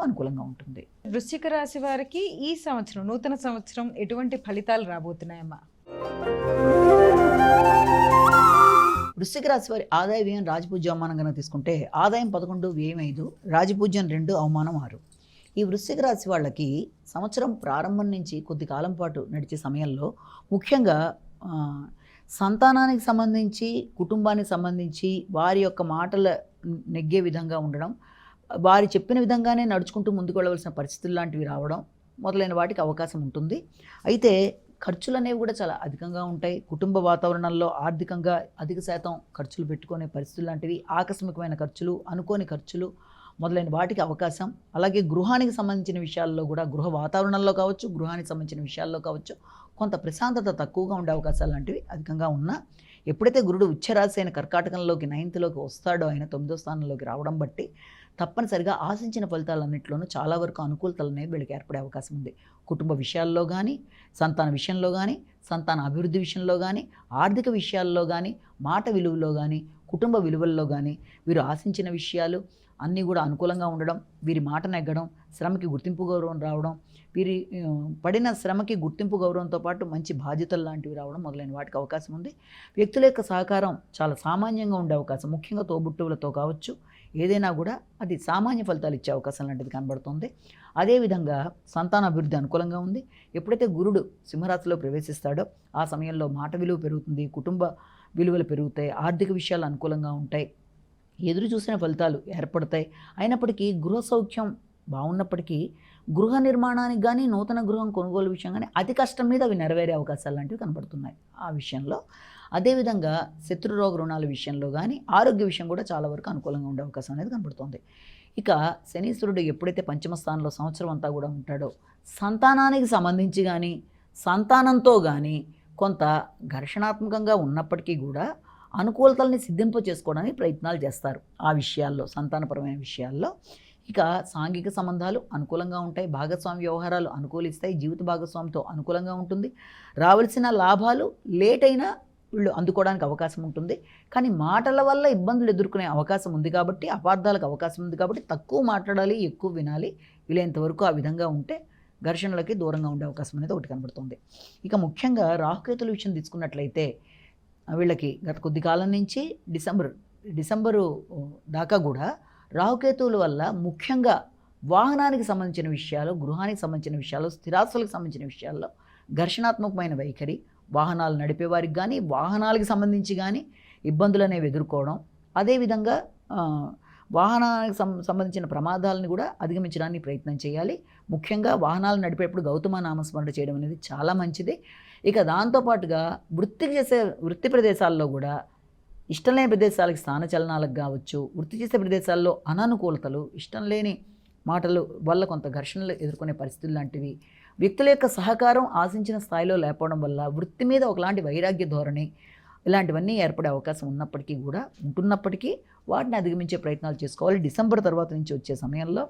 అనుకూలంగా ఉంటుంది. వృశ్చిక రాశి వారికి ఈ సంవత్సరం నూతన సంవత్సరం ఎటువంటి ఫలితాలు రాబోతున్నాయమ్మా? వృశ్చిక రాశి వారి ఆదాయ వ్యయం రాజపూజ్య అవమానం కనుక తీసుకుంటే ఆదాయం 11, వ్యయం 5, రాజపూజ్యం 2, అవమానం 6. ఈ వృశ్చిక రాశి వాళ్ళకి సంవత్సరం ప్రారంభం నుంచి కొద్ది కాలం పాటు నడిచే సమయంలో ముఖ్యంగా సంతానానికి సంబంధించి, కుటుంబానికి సంబంధించి వారి యొక్క మాటల నెగ్గే విధంగా ఉండడం, వారు చెప్పిన విధంగానే నడుచుకుంటూ ముందుకు వెళ్ళవలసిన పరిస్థితులు లాంటివి రావడం మొదలైన వాటికి అవకాశం ఉంటుంది. అయితే ఖర్చులు అనేవి కూడా చాలా అధికంగా ఉంటాయి. కుటుంబ వాతావరణంలో ఆర్థికంగా అధిక శాతం ఖర్చులు పెట్టుకునే పరిస్థితులు లాంటివి, ఆకస్మికమైన ఖర్చులు, అనుకోని ఖర్చులు మొదలైన వాటికి అవకాశం. అలాగే గృహానికి సంబంధించిన విషయాల్లో కూడా, గృహ వాతావరణంలో కావచ్చు, గృహానికి సంబంధించిన విషయాల్లో కావచ్చు, కొంత ప్రశాంతత తక్కువగా ఉండే అవకాశాలు లాంటివి అధికంగా ఉన్నా, ఎప్పుడైతే గురుడు ఉచ్చరాశి అయిన కర్కాటకంలోకి 9th వస్తాడో, ఆయన 9వ స్థానంలోకి రావడం బట్టి తప్పనిసరిగా ఆశించిన ఫలితాలన్నింటిలోనూ చాలా వరకు అనుకూలతలు అనేవి వీళ్ళకి ఏర్పడే అవకాశం ఉంది. కుటుంబ విషయాల్లో కానీ, సంతాన విషయంలో కానీ, సంతాన అభివృద్ధి విషయంలో కానీ, ఆర్థిక విషయాల్లో కానీ, మాట విలువలో కానీ, కుటుంబ విలువల్లో కానీ వీరు ఆశించిన విషయాలు అన్నీ కూడా అనుకూలంగా ఉండడం, వీరి మాట నెగ్గడం, శ్రమకి గుర్తింపు గౌరవం రావడం, వీరి పడిన శ్రమకి గుర్తింపు గౌరవంతో పాటు మంచి బాధ్యతలు లాంటివి రావడం మొదలైన వాటికి అవకాశం ఉంది. వ్యక్తుల యొక్క సహకారం చాలా సామాన్యంగా ఉండే అవకాశం, ముఖ్యంగా తోబుట్టువులతో కావచ్చు, ఏదైనా కూడా అది సామాన్య ఫలితాలు ఇచ్చే అవకాశం లాంటిది కనబడుతుంది. అదేవిధంగా సంతాన అభివృద్ధి అనుకూలంగా ఉంది. ఎప్పుడైతే గురుడు సింహరాశిలో ప్రవేశిస్తాడో ఆ సమయంలో మాట విలువ పెరుగుతుంది, కుటుంబ విలువలు పెరుగుతాయి, ఆర్థిక విషయాలు అనుకూలంగా ఉంటాయి, ఎదురు చూసిన ఫలితాలు ఏర్పడతాయి. అయినప్పటికీ గృహ సౌఖ్యం బాగున్నప్పటికీ గృహ నిర్మాణానికి కానీ, నూతన గృహం కొనుగోలు విషయం కానీ అతి కష్టం మీద అవి నెరవేరే అవకాశాలు లాంటివి కనబడుతున్నాయి ఆ విషయంలో. అదేవిధంగా శత్రురోగ రుణాల విషయంలో కానీ, ఆరోగ్య విషయం కూడా చాలా వరకు అనుకూలంగా ఉండే అవకాశం అనేది కనబడుతుంది. ఇక శనీశ్వరుడు ఎప్పుడైతే పంచమ స్థానంలో సంవత్సరం అంతా కూడా ఉంటాడో, సంతానానికి సంబంధించి కానీ, సంతానంతో కానీ కొంత ఘర్షణాత్మకంగా ఉన్నప్పటికీ కూడా అనుకూలతల్ని సిద్ధింప చేసుకోవడానికి ప్రయత్నాలు చేస్తారు. ఆ విషయాల్లో, సంతానపరమైన విషయాల్లో. ఇక సాంఘిక సంబంధాలు అనుకూలంగా ఉంటాయి, భాగస్వామి వ్యవహారాలు అనుకూలిస్తాయి, జీవిత భాగస్వామితో అనుకూలంగా ఉంటుంది, రావాల్సిన లాభాలు లేట్ అయినా వీళ్ళు అందుకోవడానికి అవకాశం ఉంటుంది. కానీ మాటల వల్ల ఇబ్బందులు ఎదుర్కొనే అవకాశం ఉంది కాబట్టి, అపార్థాలకు అవకాశం ఉంది కాబట్టి తక్కువ మాట్లాడాలి, ఎక్కువ వినాలి. వీలైనంతవరకు ఆ విధంగా ఉంటే ఘర్షణలకి దూరంగా ఉండే అవకాశం అనేది ఒకటి కనబడుతుంది. ఇక ముఖ్యంగా రాహుకేతుల విషయం తీసుకున్నట్లయితే వీళ్ళకి గత కొద్ది కాలం నుంచి డిసెంబరు దాకా కూడా రాహుకేతువుల వల్ల ముఖ్యంగా వాహనానికి సంబంధించిన విషయాలు, గృహానికి సంబంధించిన విషయాలు, స్థిరాస్తులకు సంబంధించిన విషయాల్లో ఘర్షణాత్మకమైన వైఖరి, వాహనాలు నడిపేవారికి కానీ, వాహనాలకు సంబంధించి కానీ ఇబ్బందులు అనేవి ఎదుర్కోవడం, అదేవిధంగా వాహనానికి సంబంధించిన ప్రమాదాలను కూడా అధిగమించడానికి ప్రయత్నం చేయాలి. ముఖ్యంగా వాహనాలు నడిపేటప్పుడు గౌతమ నామస్మరణ చేయడం అనేది చాలా మంచిది. ఇక దాంతోపాటుగా వృత్తి ప్రదేశాల్లో కూడా ఇష్టం లేని ప్రదేశాలకి స్థానచలనాలకు కావచ్చు, వృత్తి చేసే ప్రదేశాల్లో అననుకూలతలు, ఇష్టం లేని మాటలు వల్ల కొంత ఘర్షణలు ఎదుర్కొనే పరిస్థితులు లాంటివి, వ్యక్తుల యొక్క సహకారం ఆశించిన స్థాయిలో లేకపోవడం వల్ల వృత్తి మీద ఒకలాంటి వైరాగ్య ధోరణి ఇలాంటివన్నీ ఏర్పడే అవకాశం ఉంటున్నప్పటికీ వాటిని అధిగమించే ప్రయత్నాలు చేసుకోవాలి. డిసెంబర్ తర్వాత నుంచి వచ్చే సమయంలో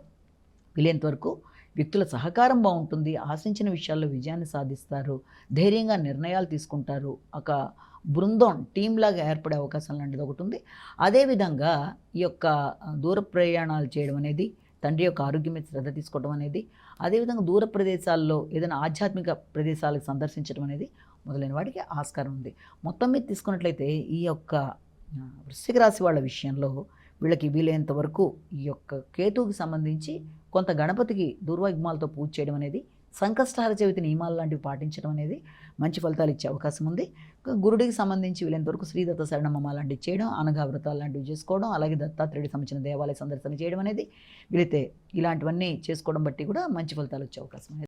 వీలైనంతవరకు వ్యక్తుల సహకారం బాగుంటుంది, ఆశించిన విషయాల్లో విజయాన్ని సాధిస్తారు, ధైర్యంగా నిర్ణయాలు తీసుకుంటారు, ఒక బృందం టీంలాగా ఏర్పడే అవకాశం లాంటిది ఒకటి ఉంది. అదేవిధంగా ఈ యొక్క దూర ప్రయాణాలు చేయడం అనేది, తండ్రి యొక్క ఆరోగ్యం మీద శ్రద్ధ తీసుకోవడం అనేది, అదేవిధంగా దూర ప్రదేశాల్లో ఏదైనా ఆధ్యాత్మిక ప్రదేశాలకు సందర్శించడం అనేది మొదలైన వాటికి ఆస్కారం ఉంది. మొత్తం మీద తీసుకున్నట్లయితే ఈ యొక్క వృశ్చిక రాశి వాళ్ళ విషయంలో వీళ్ళకి వీలైనంత వరకు ఈ యొక్క కేతువుకి సంబంధించి కొంత గణపతికి దూర్వాయుగ్మాలతో పూజ చేయడం అనేది, సంకష్టహార చవితి నియమాలు లాంటివి పాటించడం అనేది మంచి ఫలితాలు ఇచ్చే అవకాశం ఉంది. గురుడికి సంబంధించి వీలైనంత వరకు శ్రీదత్త శరణమ్మ లాంటివి చేయడం, అనగా వ్రతాలు లాంటివి చేసుకోవడం, అలాగే దత్తాత్రేయుడికి సంబంధించిన దేవాలయ సందర్శన చేయడం అనేది వీలైతే ఇలాంటివన్నీ చేసుకోవడం బట్టి కూడా మంచి ఫలితాలు వచ్చే అవకాశం ఉంది.